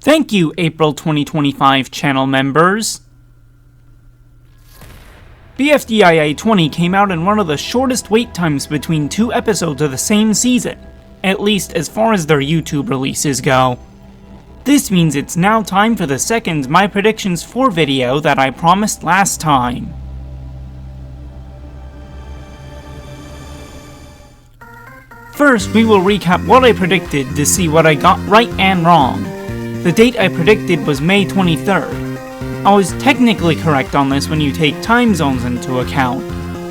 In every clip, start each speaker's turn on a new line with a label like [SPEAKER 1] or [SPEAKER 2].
[SPEAKER 1] Thank you, April 2025 channel members. BFDIA 20 came out in one of the shortest wait times between two episodes of the same season, at least as far as their YouTube releases go. This means it's now time for the second My Predictions For video that I promised last time. First, we will recap what I predicted to see what I got right and wrong. The date I predicted was May 23rd. I was technically correct on this when you take time zones into account,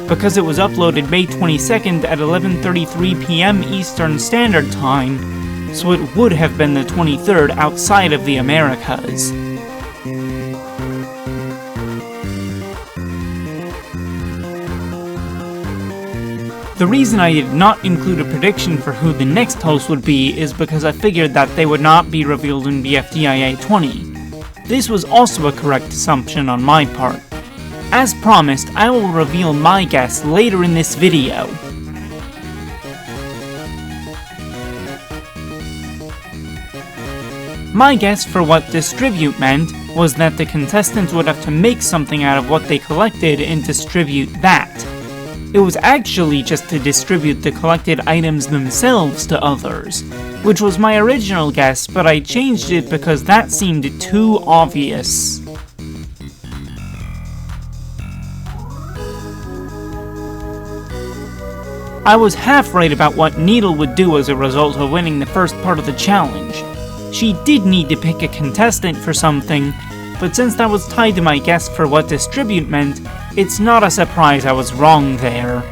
[SPEAKER 1] because it was uploaded May 22nd at 11:33 PM Eastern Standard Time, so it would have been the 23rd outside of the Americas. The reason I did not include a prediction for who the next host would be is because I figured that they would not be revealed in BFDIA 20. This was also a correct assumption on my part. As promised, I will reveal my guess later in this video. My guess for what distribute meant was that the contestants would have to make something out of what they collected and distribute that. It was actually just to distribute the collected items themselves to others, which was my original guess, but I changed it because that seemed too obvious. I was half right about what Needle would do as a result of winning the first part of the challenge. She did need to pick a contestant for something, but since that was tied to my guess for what distribute meant, it's not a surprise I was wrong there.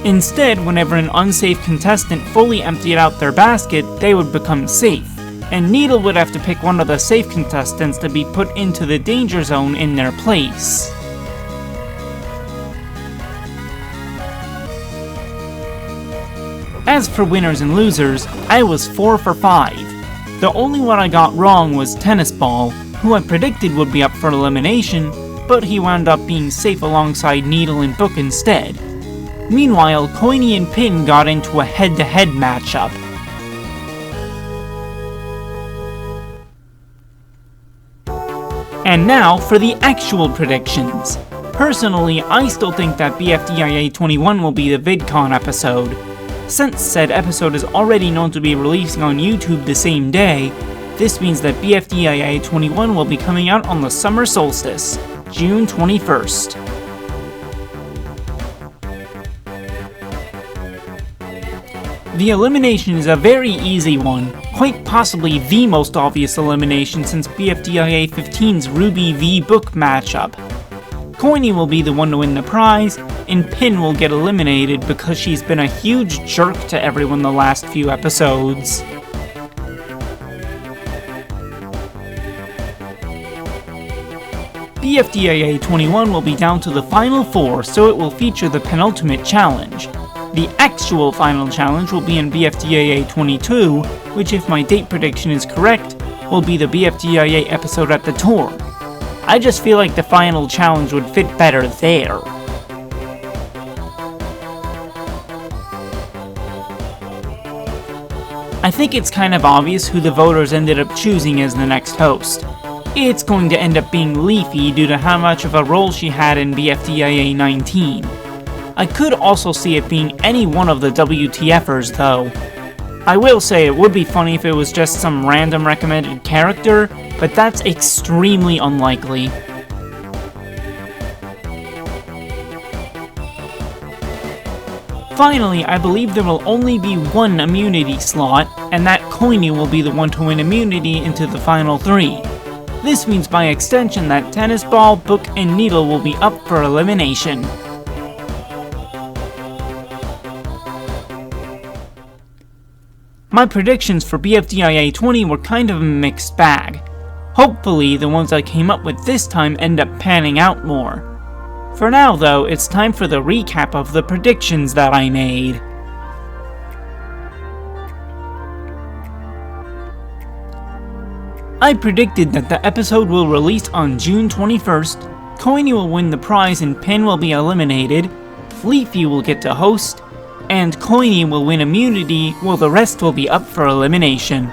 [SPEAKER 1] Instead, whenever an unsafe contestant fully emptied out their basket, they would become safe, and Needle would have to pick one of the safe contestants to be put into the danger zone in their place. As for winners and losers, I was 4 for 5. The only one I got wrong was Tennis Ball, who I predicted would be up for elimination, but he wound up being safe alongside Needle and Book instead. Meanwhile, Coiny and Pin got into a head-to-head matchup. And now for the actual predictions. Personally, I still think that BFDIA 21 will be the VidCon episode. Since said episode is already known to be releasing on YouTube the same day, this means that BFDIA 21 will be coming out on the summer solstice, June 21st. The elimination is a very easy one, quite possibly the most obvious elimination since BFDIA 15's Ruby v Book matchup. Coiny will be the one to win the prize, and Pin will get eliminated because she's been a huge jerk to everyone the last few episodes. BFDIA 21 will be down to the final 4, so it will feature the penultimate challenge. The actual final challenge will be in BFDIA 22, which, if my date prediction is correct, will be the BFDIA episode at the tour. I just feel like the final challenge would fit better there. I think it's kind of obvious who the voters ended up choosing as the next host. It's going to end up being Leafy due to how much of a role she had in BFDIA 19. I could also see it being any one of the WTFers though. I will say it would be funny if it was just some random recommended character, but that's extremely unlikely. Finally, I believe there will only be one immunity slot, and that Coiny will be the one to win immunity into the final 3. This means by extension that Tennis Ball, Book, and Needle will be up for elimination. My predictions for BFDIA 20 were kind of a mixed bag. Hopefully, the ones I came up with this time end up panning out more. For now though, it's time for the recap of the predictions that I made. I predicted that the episode will release on June 21st, Coiny will win the prize and Pin will be eliminated, Leafy will get to host, and Coiny will win immunity while the rest will be up for elimination.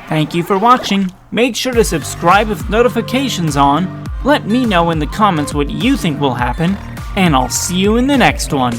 [SPEAKER 1] Thank you for watching. Make sure to subscribe with notifications on. Let me know in the comments what you think will happen, and I'll see you in the next one.